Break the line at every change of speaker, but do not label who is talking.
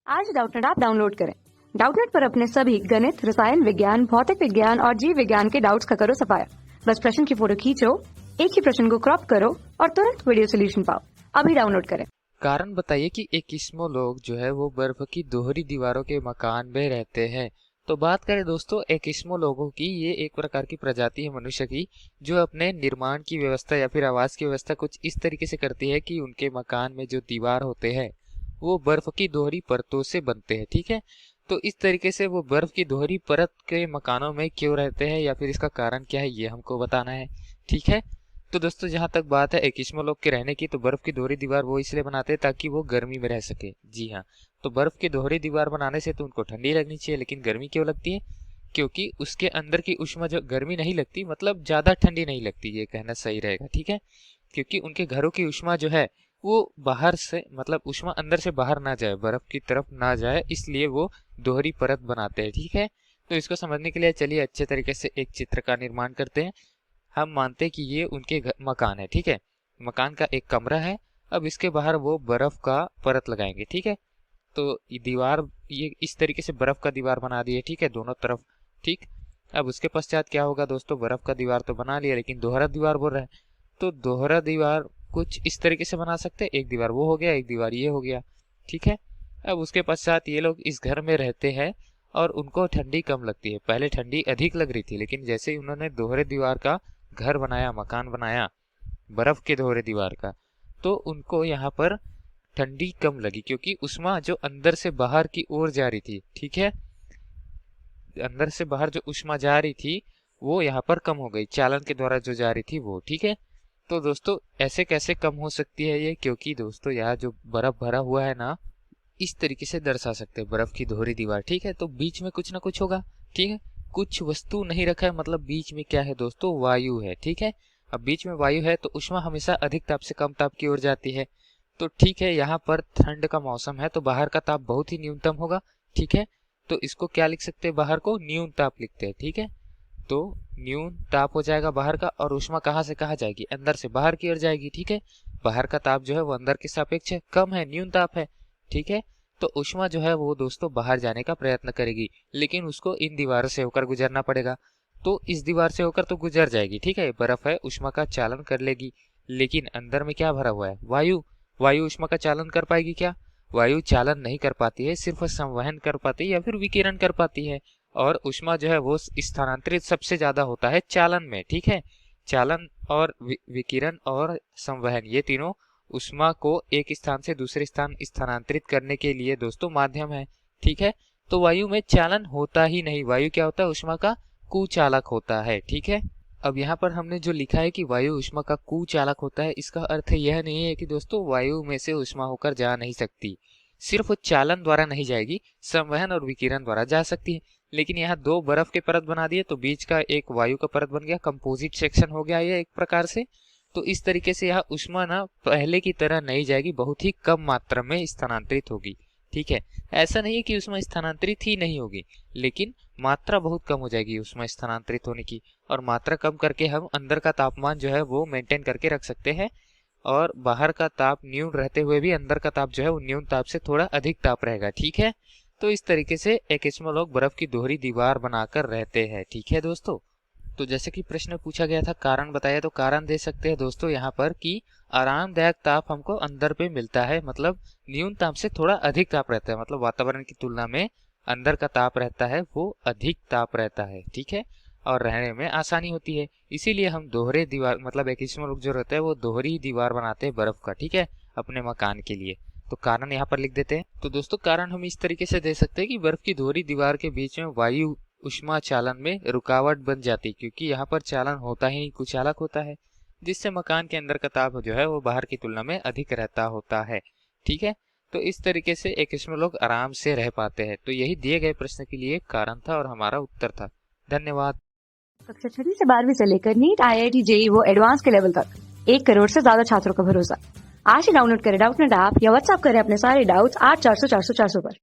आज Doubtnut app download करें। Doubtnut पर अपने सभी गणित, रसायन विज्ञान, भौतिक विज्ञान और जीव विज्ञान के डाउट्स का करो सफाया। बस प्रश्न की फोटो खींचो, एक ही प्रश्न को क्रॉप करो और तुरंत वीडियो सोल्यूशन पाओ। अभी डाउनलोड करें।
कारण बताइए कि एस्किमो लोग जो है वो बर्फ की दोहरी दीवारों के मकान में रहते हैं। तो बात करें दोस्तों एस्किमो लोगों की, ये एक प्रकार की प्रजाति है मनुष्य की जो अपने निर्माण की व्यवस्था या फिर आवास की व्यवस्था कुछ इस तरीके से करती है कि उनके मकान में जो दीवार होते हैं वो बर्फ की दोहरी परतों से बनते हैं। ठीक है, तो इस तरीके से वो बर्फ की दोहरी परत के मकानों में क्यों रहते हैं या फिर इसका कारण क्या है ये हमको बताना है। ठीक है, तो दोस्तों जहाँ तक बात है एस्किमो लोग के रहने की, तो बर्फ की दोहरी दीवार वो इसलिए बनाते हैं ताकि वो गर्मी में रह सके। जी हाँ, तो बर्फ की दोहरी दीवार बनाने से तो उनको ठंडी लगनी चाहिए, लेकिन गर्मी क्यों लगती है? क्योंकि उसके अंदर की ऊष्मा जो गर्मी नहीं लगती, मतलब ज्यादा ठंडी नहीं लगती, ये कहना सही रहेगा। ठीक है, क्योंकि उनके घरों की ऊष्मा जो है वो बाहर से, मतलब ऊष्मा अंदर से बाहर ना जाए, बर्फ की तरफ ना जाए, इसलिए वो दोहरी परत बनाते हैं। ठीक है, तो इसको समझने के लिए चलिए अच्छे तरीके से एक चित्र का निर्माण करते हैं। हम मानते हैं कि ये उनके मकान है। ठीक है, मकान का एक कमरा है। अब इसके बाहर वो बर्फ का परत लगाएंगे। ठीक है, तो ये दीवार, ये इस तरीके से बर्फ का दीवार बना दिए। ठीक है, दोनों तरफ। ठीक, अब उसके पश्चात क्या होगा दोस्तों, बर्फ का दीवार तो बना लिया लेकिन दोहरा दीवार बोल रहा है, तो दोहरा दीवार कुछ इस तरीके से बना सकते हैं। एक दीवार वो हो गया, एक दीवार ये हो गया। ठीक है, अब उसके पश्चात ये लोग इस घर में रहते हैं और उनको ठंडी कम लगती है। पहले ठंडी अधिक लग रही थी, लेकिन जैसे ही उन्होंने दोहरे दीवार का घर बनाया, मकान बनाया बर्फ के दोहरे दीवार का, तो उनको यहाँ पर ठंडी कम लगी, क्योंकि ऊष्मा जो अंदर से बाहर की ओर जा रही थी, ठीक है, अंदर से बाहर जो ऊष्मा जा रही थी वो यहाँ पर कम हो गई, चालन के द्वारा जो जा रही थी वो। ठीक है, तो दोस्तों ऐसे कैसे कम हो सकती है ये? क्योंकि दोस्तों यहाँ जो बर्फ भरा हुआ है ना, इस तरीके से दर्शा सकते हैं बर्फ की दोहरी दीवार। ठीक है, तो बीच में कुछ ना कुछ होगा। ठीक है, कुछ वस्तु नहीं रखा है, मतलब बीच में क्या है दोस्तों, वायु है। ठीक है, अब बीच में वायु है तो ऊष्मा हमेशा अधिक ताप से कम ताप की ओर जाती है। तो ठीक है, यहाँ पर ठंड का मौसम है तो बाहर का ताप बहुत ही न्यूनतम होगा। ठीक है, तो इसको क्या लिख सकते हैं, बाहर को न्यून ताप लिखते हैं। ठीक है, तो न्यून ताप हो जाएगा बाहर का, और ऊष्मा कहाँ से कहाँ जाएगी, अंदर से बाहर की ओर जाएगी। ठीक है, बाहर का ताप जो है वो अंदर के सापेक्ष कम है, न्यून ताप है। ठीक है, तो ऊष्मा जो है वो दोस्तों बाहर जाने का प्रयत्न करेगी, लेकिन उसको इन दीवारों से होकर गुजरना पड़ेगा। तो इस दीवार से होकर तो गुजर जाएगी। ठीक है, बर्फ है, ऊष्मा का चालन कर लेगी, लेकिन अंदर में क्या भरा हुआ है, वायु। वायु ऊष्मा का चालन कर पाएगी क्या? वायु चालन नहीं कर पाती है, सिर्फ संवहन कर पाती है या फिर विकिरण कर पाती है। और ऊष्मा जो है वो स्थानांतरित सबसे ज्यादा होता है चालन में। ठीक है, चालन और विकिरण और संवहन, ये तीनों ऊष्मा को एक स्थान से दूसरे स्थान स्थानांतरित करने के लिए दोस्तों माध्यम है। ठीक है, तो वायु में चालन होता ही नहीं, वायु क्या होता है, ऊष्मा का कुचालक होता है। ठीक है, अब यहाँ पर हमने जो लिखा है कि वायु ऊष्मा का कुचालक होता है, इसका अर्थ यह नहीं है कि दोस्तों वायु में से ऊष्मा होकर जा नहीं सकती, सिर्फ चालन द्वारा नहीं जाएगी, संवहन और विकिरण द्वारा जा सकती है। लेकिन यहाँ दो बर्फ के परत बना दिए तो बीच का एक वायु का परत बन गया, कंपोजिट सेक्शन हो गया ये एक प्रकार से। तो इस तरीके से यहाँ ऊष्मा ना पहले की तरह नहीं जाएगी, बहुत ही कम मात्रा में स्थानांतरित होगी। ठीक है, ऐसा नहीं है कि ऊष्मा स्थानांतरित ही नहीं होगी, लेकिन मात्रा बहुत कम हो जाएगी ऊष्मा स्थानांतरित होने की, और मात्रा कम करके हम अंदर का तापमान जो है वो मेंटेन करके रख सकते हैं, और बाहर का ताप न्यून रहते हुए भी अंदर का ताप जो है वो न्यून ताप से थोड़ा अधिक ताप रहेगा। ठीक है, तो इस तरीके से एस्किमो लोग बर्फ की दोहरी दीवार बनाकर रहते हैं। ठीक है दोस्तों, तो जैसे कि प्रश्न पूछा गया था कारण बताया, तो कारण दे सकते हैं दोस्तों यहाँ पर कि आरामदायक ताप हमको अंदर पे मिलता है, मतलब न्यून ताप से थोड़ा अधिक ताप रहता है, मतलब वातावरण की तुलना में अंदर का ताप रहता है वो अधिक ताप रहता है। ठीक है, और रहने में आसानी होती है, इसीलिए हम दोहरे दीवार, मतलब एस्किमो लोग जो रहते हैं वो दोहरी दीवार बनाते हैं बर्फ का। ठीक है, अपने मकान के लिए। तो कारण यहाँ पर लिख देते हैं। तो दोस्तों कारण हम इस तरीके से दे सकते हैं कि बर्फ की दोहरी दीवार के बीच में वायु ऊष्मा चालन में रुकावट बन जाती, क्योंकि यहाँ पर चालन होता ही नहीं, कुचालक होता है, जिससे मकान के अंदर का ताप जो है वो बाहर की तुलना में अधिक रहता होता है। ठीक है, तो इस तरीके से एस्किमो लोग आराम से रह पाते हैं। तो यही दिए गए प्रश्न के लिए कारण था और हमारा उत्तर था। धन्यवाद।
कक्षा 6 से 12वीं से लेकर नीट, IIT, JEE वो एडवांस के लेवल तक 1 करोड़ से ज्यादा छात्रों का भरोसा। आज ही डाउनलोड करें डाउटनेट ऐप या व्हाट्सएप करें अपने सारे डाउट्स 8400 400 400 पर।